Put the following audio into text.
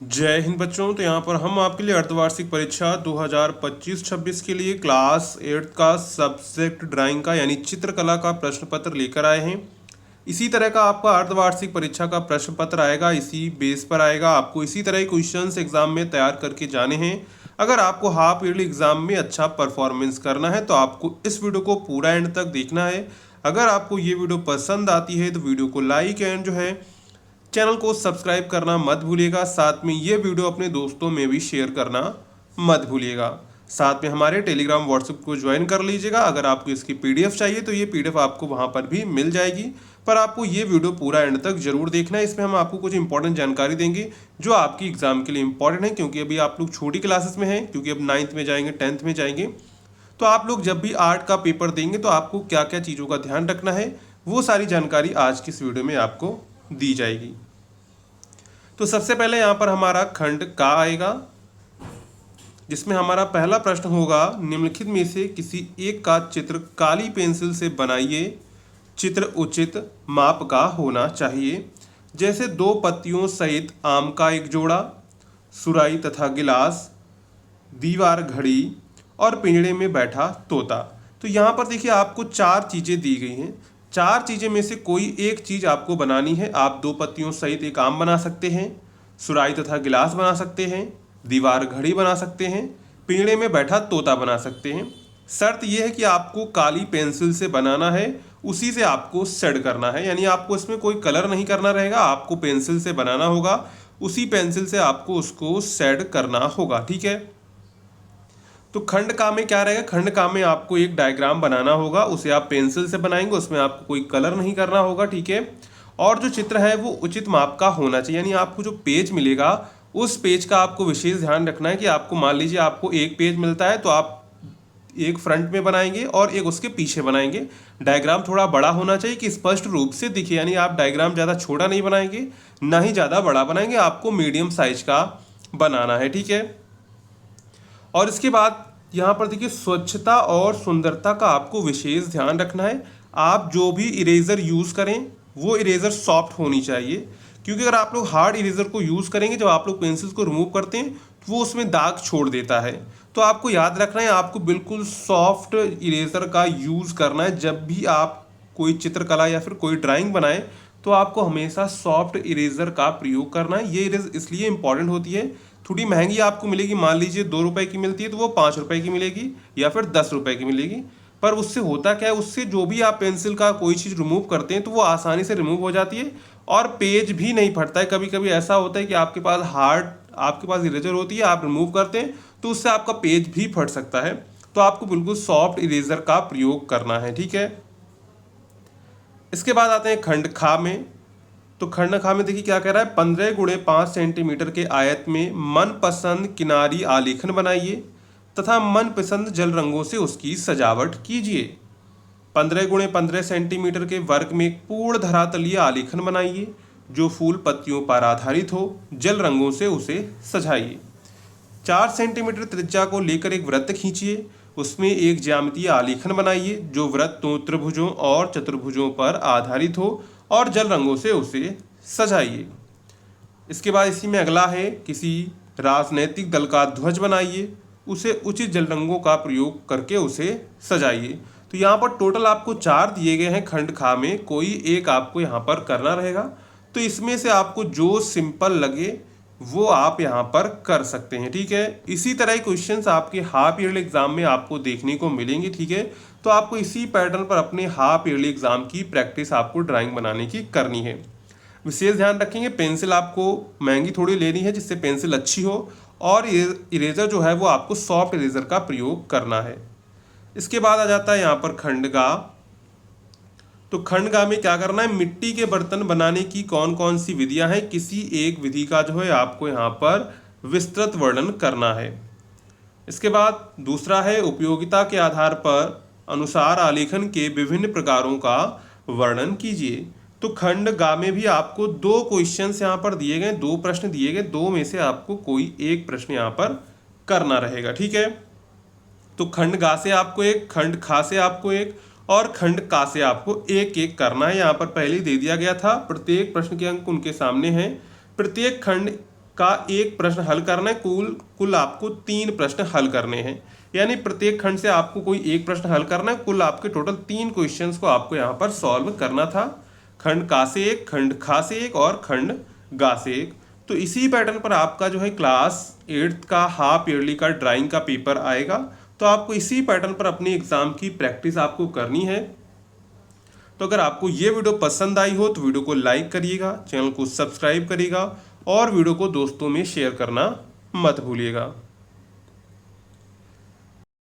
जय हिंद बच्चों। तो यहाँ पर हम आपके लिए अर्धवार्षिक परीक्षा 2025-26 के लिए क्लास 8 का सब्जेक्ट ड्राइंग का यानी चित्रकला का प्रश्न पत्र लेकर आए हैं। इसी तरह का आपका अर्धवार्षिक परीक्षा का प्रश्न पत्र आएगा, इसी बेस पर आएगा। आपको इसी तरह के क्वेश्चंस एग्जाम में तैयार करके जाने हैं। अगर आपको हाफ ईयरली एग्जाम में अच्छा परफॉर्मेंस करना है तो आपको इस वीडियो को पूरा एंड तक देखना है। अगर आपको ये वीडियो पसंद आती है तो वीडियो को लाइक एंड जो है चैनल को सब्सक्राइब करना मत भूलिएगा। साथ में ये वीडियो अपने दोस्तों में भी शेयर करना मत भूलिएगा। साथ में हमारे टेलीग्राम व्हाट्सएप को ज्वाइन कर लीजिएगा। अगर आपको इसकी पीडीएफ चाहिए तो ये पीडीएफ आपको वहाँ पर भी मिल जाएगी, पर आपको ये वीडियो पूरा एंड तक जरूर देखना है। इसमें हम आपको कुछ इंपॉर्टेंट जानकारी देंगे जो आपकी एग्जाम के लिए इंपॉर्टेंट है, क्योंकि अभी आप लोग छोटी क्लासेस में हैं, क्योंकि अब 9th में जाएंगे 10th में जाएंगे। तो आप लोग जब भी आर्ट का पेपर देंगे तो आपको क्या क्या चीज़ों का ध्यान रखना है वो सारी जानकारी आज की इस वीडियो में आपको दी जाएगी। तो सबसे पहले यहाँ पर हमारा खंड का आएगा, जिसमें हमारा पहला प्रश्न होगा, निम्नलिखित में से किसी एक का चित्र काली पेंसिल से बनाइए। चित्र उचित माप का होना चाहिए, जैसे 2 पत्तियों सहित आम का एक जोड़ा, सुराही तथा गिलास, दीवार घड़ी और पिंजड़े में बैठा तोता। तो यहाँ पर देखिए आपको 4 चीज़ें दी गई हैं। 4 चीज़ें में से कोई एक चीज़ आपको बनानी है। आप 2 पत्तियों सहित एक आम बना सकते हैं, सुराही तथा गिलास बना सकते हैं, दीवार घड़ी बना सकते हैं, पिंजड़े में बैठा तोता बना सकते हैं। शर्त यह है कि आपको काली पेंसिल से बनाना है, उसी से आपको शेड करना है, यानी आपको इसमें कोई कलर नहीं करना रहेगा। आपको पेंसिल से बनाना होगा, उसी पेंसिल से आपको उसको शेड करना होगा। ठीक है। तो खंड का में क्या रहेगा, खंड का में आपको एक डायग्राम बनाना होगा, उसे आप पेंसिल से बनाएंगे, उसमें आपको कोई कलर नहीं करना होगा। ठीक है। और जो चित्र है वो उचित माप का होना चाहिए, यानी आपको जो पेज मिलेगा उस पेज का आपको विशेष ध्यान रखना है कि आपको मान लीजिए आपको एक पेज मिलता है तो आप एक फ्रंट में बनाएंगे और एक उसके पीछे बनाएंगे। डायग्राम थोड़ा बड़ा होना चाहिए कि स्पष्ट रूप से दिखे, यानी आप डायग्राम ज़्यादा छोटा नहीं बनाएंगे ना ही ज़्यादा बड़ा बनाएंगे, आपको मीडियम साइज का बनाना है। ठीक है। और इसके बाद यहाँ पर देखिए स्वच्छता और सुंदरता का आपको विशेष ध्यान रखना है। आप जो भी इरेजर यूज़ करें वो इरेजर सॉफ्ट होनी चाहिए, क्योंकि अगर आप लोग हार्ड इरेजर को यूज़ करेंगे, जब आप लोग पेंसिल्स को रिमूव करते हैं तो वो उसमें दाग छोड़ देता है। तो आपको याद रखना है, आपको बिल्कुल सॉफ्ट इरेजर का यूज़ करना है। जब भी आप कोई चित्रकला या फिर कोई ड्राइंग बनाएं तो आपको हमेशा सॉफ्ट इरेजर का प्रयोग करना है। ये इरेजर इसलिए इंपॉर्टेंट होती है, थोड़ी महंगी आपको मिलेगी, मान लीजिए 2 रुपए की मिलती है तो वो 5 रुपए की मिलेगी या फिर 10 रुपए की मिलेगी। पर उससे होता क्या है, उससे जो भी आप पेंसिल का कोई चीज़ रिमूव करते हैं तो वो आसानी से रिमूव हो जाती है और पेज भी नहीं फटता है। कभी कभी ऐसा होता है कि आपके पास इरेजर होती है, आप रिमूव करते हैं तो उससे आपका पेज भी फट सकता है। तो आपको बिल्कुल सॉफ्ट इरेजर का प्रयोग करना है। ठीक है। इसके बाद आते हैं खंड खा में। तो खंड खा में देखिए क्या कह रहा है, 15 गुणे 5 सेंटीमीटर के आयत में मनपसंद किनारी आलेखन बनाइए तथा मनपसंद जल रंगों से उसकी सजावट कीजिए। 15 गुणे 15 सेंटीमीटर के वर्ग में एक पूर्ण धरातलीय आलेखन बनाइए जो फूल पत्तियों पर आधारित हो, जल रंगों से उसे सजाइए। 4 सेंटीमीटर त्रिज्या को लेकर एक वृत्त खींचिए, उसमें एक ज्यामितीय आलेखन बनाइए जो वृत्त त्रिभुजों और चतुर्भुजों पर आधारित हो और जल रंगों से उसे सजाइए। इसके बाद इसी में अगला है, किसी राजनैतिक दल का ध्वज बनाइए, उसे उचित जल रंगों का प्रयोग करके उसे सजाइए। तो यहाँ पर टोटल आपको 4 दिए गए हैं खंड खा में, कोई एक आपको यहाँ पर करना रहेगा। तो इसमें से आपको जो सिंपल लगे वो आप यहाँ पर कर सकते हैं। ठीक है। इसी तरह के क्वेश्चंस आपके हाफ ईयरली एग्जाम में आपको देखने को मिलेंगे। ठीक है। तो आपको इसी पैटर्न पर अपने हाफ ईयरली एग्जाम की प्रैक्टिस आपको ड्राइंग बनाने की करनी है। विशेष ध्यान रखेंगे, पेंसिल आपको महंगी थोड़ी लेनी है जिससे पेंसिल अच्छी हो, और इरेजर जो है वो आपको सॉफ्ट इरेजर का प्रयोग करना है। इसके बाद आ जाता है यहाँ पर खंडगा। तो खंडगा में क्या करना है, मिट्टी के बर्तन बनाने की कौन कौन सी विधियां हैं, किसी एक विधि का जो है आपको यहाँ पर विस्तृत वर्णन करना है। इसके बाद दूसरा है, उपयोगिता के आधार पर अनुसार आलेखन के विभिन्न प्रकारों का वर्णन कीजिए। तो खंड गा में भी आपको 2 क्वेश्चंस यहाँ पर दिए गए, 2 प्रश्न दिए गए, 2 में से आपको कोई एक प्रश्न यहाँ पर करना रहेगा। ठीक है। तो खंड गा से आपको एक, खंड खा से आपको एक और खंड का से आपको एक एक करना है। यहाँ पर पहले ही दे दिया गया था, प्रत्येक प्रश्न के अंक उनके सामने हैं। प्रत्येक खंड का एक प्रश्न हल करना है। कुल आपको 3 प्रश्न हल करने हैं, यानी प्रत्येक खंड से आपको कोई एक प्रश्न हल करना है। कुल आपके टोटल 3 क्वेश्चंस को आपको यहाँ पर सॉल्व करना था। खंड का से एक, खंड खा से एक और खंड गा से एक। तो इसी पैटर्न पर आपका जो है क्लास 8th का हाफ ईयरली का ड्राइंग का पेपर आएगा। तो आपको इसी पैटर्न पर अपनी एग्जाम की प्रैक्टिस आपको करनी है। तो अगर आपको ये वीडियो पसंद आई हो तो वीडियो को लाइक करिएगा, चैनल को सब्सक्राइब करिएगा और वीडियो को दोस्तों में शेयर करना मत भूलिएगा।